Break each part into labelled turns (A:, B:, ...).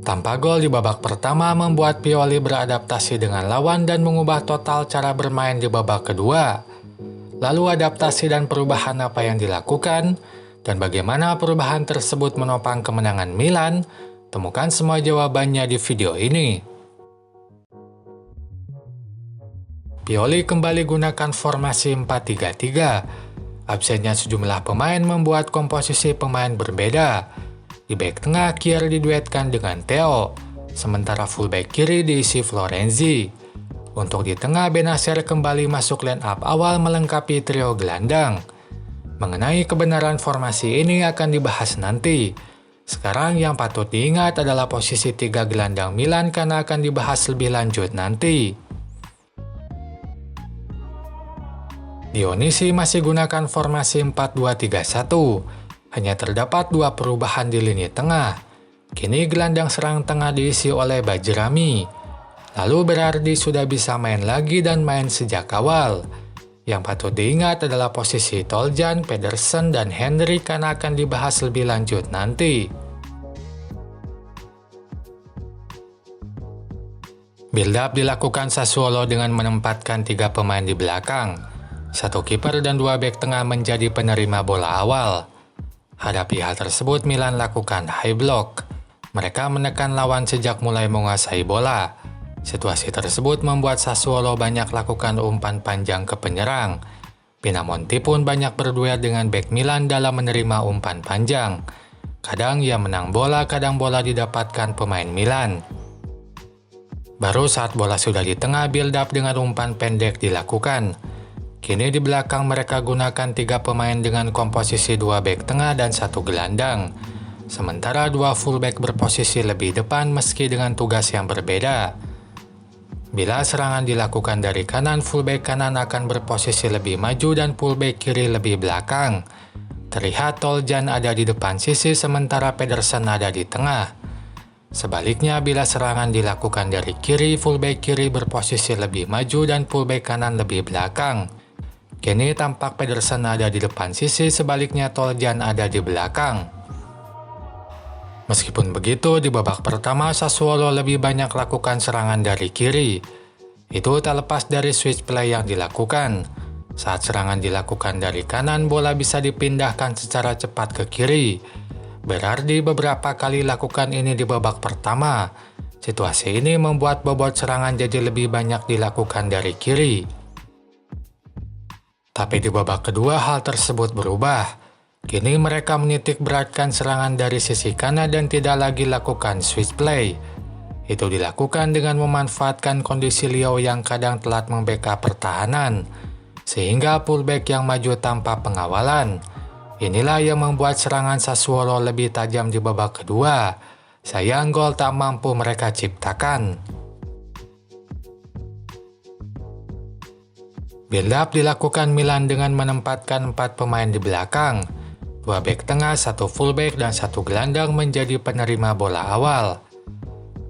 A: Tanpa gol di babak pertama membuat Pioli beradaptasi dengan lawan dan mengubah total cara bermain di babak kedua. Lalu adaptasi dan perubahan apa yang dilakukan, dan bagaimana perubahan tersebut menopang kemenangan Milan? Temukan semua jawabannya di video ini. Pioli kembali gunakan formasi 4-3-3. Absennya sejumlah pemain membuat komposisi pemain berbeda. Di bek tengah, Kier diduetkan dengan Theo, sementara fullback kiri diisi Florenzi. Untuk di tengah, Bennacer kembali masuk line up awal melengkapi trio gelandang. Mengenai kebenaran formasi ini akan dibahas nanti. Sekarang yang patut diingat adalah posisi 3 gelandang Milan karena akan dibahas lebih lanjut nanti. Dionisi masih gunakan formasi 4-2-3-1. Hanya terdapat 2 perubahan di lini tengah. Kini gelandang serang tengah diisi oleh Bajrami. Lalu Berardi sudah bisa main lagi dan main sejak awal. Yang patut diingat adalah posisi Toljan, Pedersen, dan Henry karena akan dibahas lebih lanjut nanti. Build-up dilakukan Sassuolo dengan menempatkan 3 pemain di belakang. 1 kiper dan 2 bek tengah menjadi penerima bola awal. Hadapi hal tersebut, Milan lakukan high block. Mereka menekan lawan sejak mulai menguasai bola. Situasi tersebut membuat Sassuolo banyak lakukan umpan panjang ke penyerang. Pinamonti pun banyak berduet dengan bek Milan dalam menerima umpan panjang. Kadang ia menang bola, kadang bola didapatkan pemain Milan. Baru saat bola sudah di tengah, build up dengan umpan pendek dilakukan. Kini di belakang mereka gunakan 3 pemain dengan komposisi 2 bek tengah dan 1 gelandang. Sementara 2 fullback berposisi lebih depan meski dengan tugas yang berbeda. Bila serangan dilakukan dari kanan, fullback kanan akan berposisi lebih maju dan fullback kiri lebih belakang. Terlihat Toljan ada di depan sisi sementara Pedersen ada di tengah. Sebaliknya, bila serangan dilakukan dari kiri, fullback kiri berposisi lebih maju dan fullback kanan lebih belakang. Kini tampak Pedersen ada di depan sisi, sebaliknya Toljan ada di belakang. Meskipun begitu, di babak pertama Sassuolo lebih banyak lakukan serangan dari kiri. Itu tak lepas dari switch play yang dilakukan. Saat serangan dilakukan dari kanan, bola bisa dipindahkan secara cepat ke kiri. Berardi beberapa kali lakukan ini di babak pertama. Situasi ini membuat bobot serangan jadi lebih banyak dilakukan dari kiri. Tapi di babak kedua hal tersebut berubah. Kini mereka menitik beratkan serangan dari sisi kanan dan tidak lagi lakukan switch play. Itu dilakukan dengan memanfaatkan kondisi Leo yang kadang telat membackup pertahanan, sehingga fullback yang maju tanpa pengawalan. Inilah yang membuat serangan Sassuolo lebih tajam di babak kedua. Sayang gol tak mampu mereka ciptakan. Build up dilakukan Milan dengan menempatkan 4 pemain di belakang. 2 bek tengah, 1 fullback, dan 1 gelandang menjadi penerima bola awal.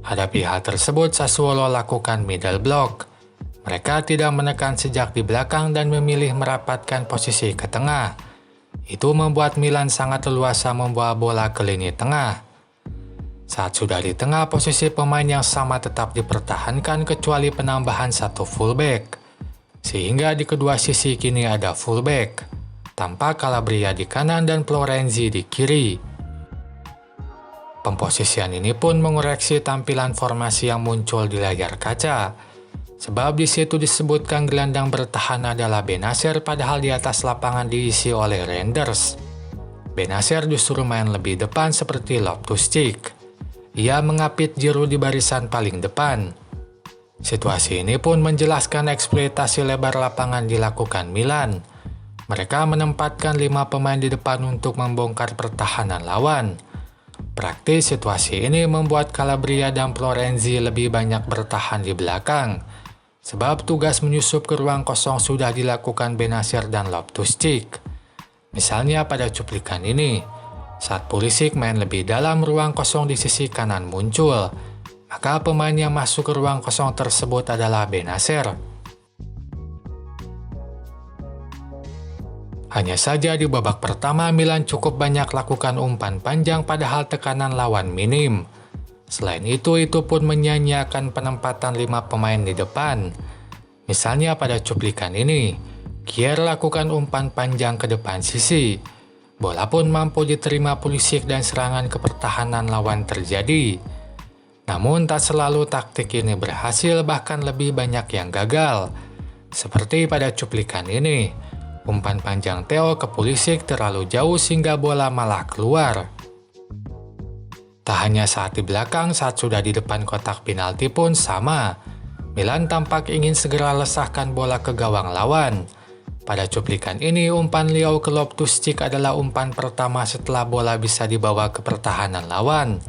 A: Hadapi hal tersebut, Sassuolo lakukan middle block. Mereka tidak menekan sejak di belakang dan memilih merapatkan posisi ke tengah. Itu membuat Milan sangat leluasa membawa bola ke lini tengah. Saat sudah di tengah, posisi pemain yang sama tetap dipertahankan kecuali penambahan 1 fullback. Sehingga di kedua sisi kini ada fullback, tanpa Calabria di kanan dan Florenzi di kiri. Pemposisian ini pun mengoreksi tampilan formasi yang muncul di layar kaca. Sebab di situ disebutkan gelandang bertahan adalah Bennacer padahal di atas lapangan diisi oleh Reinders. Bennacer justru main lebih depan seperti Loftus-Cheek. Ia mengapit Giroud di barisan paling depan. Situasi ini pun menjelaskan eksploitasi lebar lapangan dilakukan Milan. Mereka menempatkan 5 pemain di depan untuk membongkar pertahanan lawan. Praktis situasi ini membuat Calabria dan Florenzi lebih banyak bertahan di belakang. Sebab tugas menyusup ke ruang kosong sudah dilakukan Bennacer dan Loftus-Cheek. Misalnya pada cuplikan ini, saat Pulisic main lebih dalam, ruang kosong di sisi kanan muncul. Maka pemain yang masuk ke ruang kosong tersebut adalah Bennacer. Hanya saja di babak pertama Milan cukup banyak lakukan umpan panjang padahal tekanan lawan minim. Selain itu pun menyanyiakan penempatan 5 pemain di depan. Misalnya pada cuplikan ini, Kier lakukan umpan panjang ke depan sisi. Bola pun mampu diterima Pulisic dan serangan ke pertahanan lawan terjadi. Namun tak selalu taktik ini berhasil, bahkan lebih banyak yang gagal. Seperti pada cuplikan ini, umpan panjang Theo ke Pulisic terlalu jauh sehingga bola malah keluar. Tak hanya saat di belakang, saat sudah di depan kotak penalti pun sama. Milan tampak ingin segera lesahkan bola ke gawang lawan. Pada cuplikan ini, umpan Leao ke Loftus-Cheek adalah umpan pertama setelah bola bisa dibawa ke pertahanan lawan.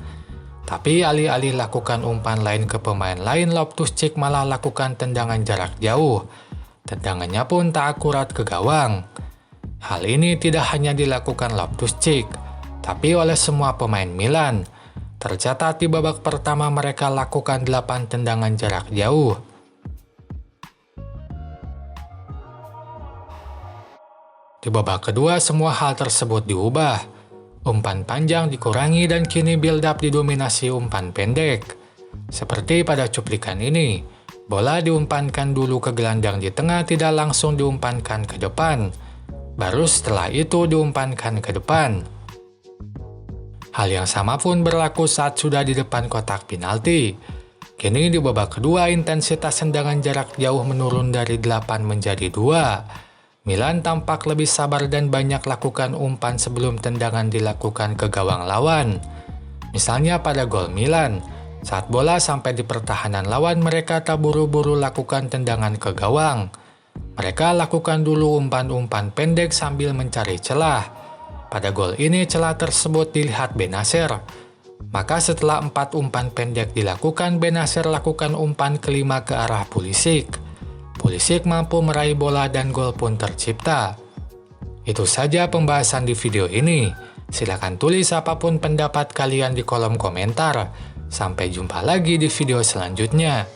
A: Tapi alih-alih lakukan umpan lain ke pemain lain, Loftus-Cheek malah lakukan tendangan jarak jauh. Tendangannya pun tak akurat ke gawang. Hal ini tidak hanya dilakukan Loftus-Cheek, tapi oleh semua pemain Milan. Tercatat di babak pertama mereka lakukan 8 tendangan jarak jauh. Di babak kedua semua hal tersebut diubah. Umpan panjang dikurangi dan kini build up didominasi umpan pendek. Seperti pada cuplikan ini, bola diumpankan dulu ke gelandang di tengah, tidak langsung diumpankan ke depan. Baru setelah itu diumpankan ke depan. Hal yang sama pun berlaku saat sudah di depan kotak penalti. Kini di babak kedua intensitas tendangan jarak jauh menurun dari 8 menjadi 2. Milan tampak lebih sabar dan banyak lakukan umpan sebelum tendangan dilakukan ke gawang lawan. Misalnya pada gol Milan, saat bola sampai di pertahanan lawan mereka tak buru-buru lakukan tendangan ke gawang. Mereka lakukan dulu umpan-umpan pendek sambil mencari celah. Pada gol ini celah tersebut dilihat Bennacer. Maka setelah 4 umpan pendek dilakukan, Bennacer lakukan umpan kelima ke arah Pulisic. Pulisic mampu meraih bola dan gol pun tercipta. Itu saja pembahasan di video ini. Silakan tulis apapun pendapat kalian di kolom komentar. Sampai jumpa lagi di video selanjutnya.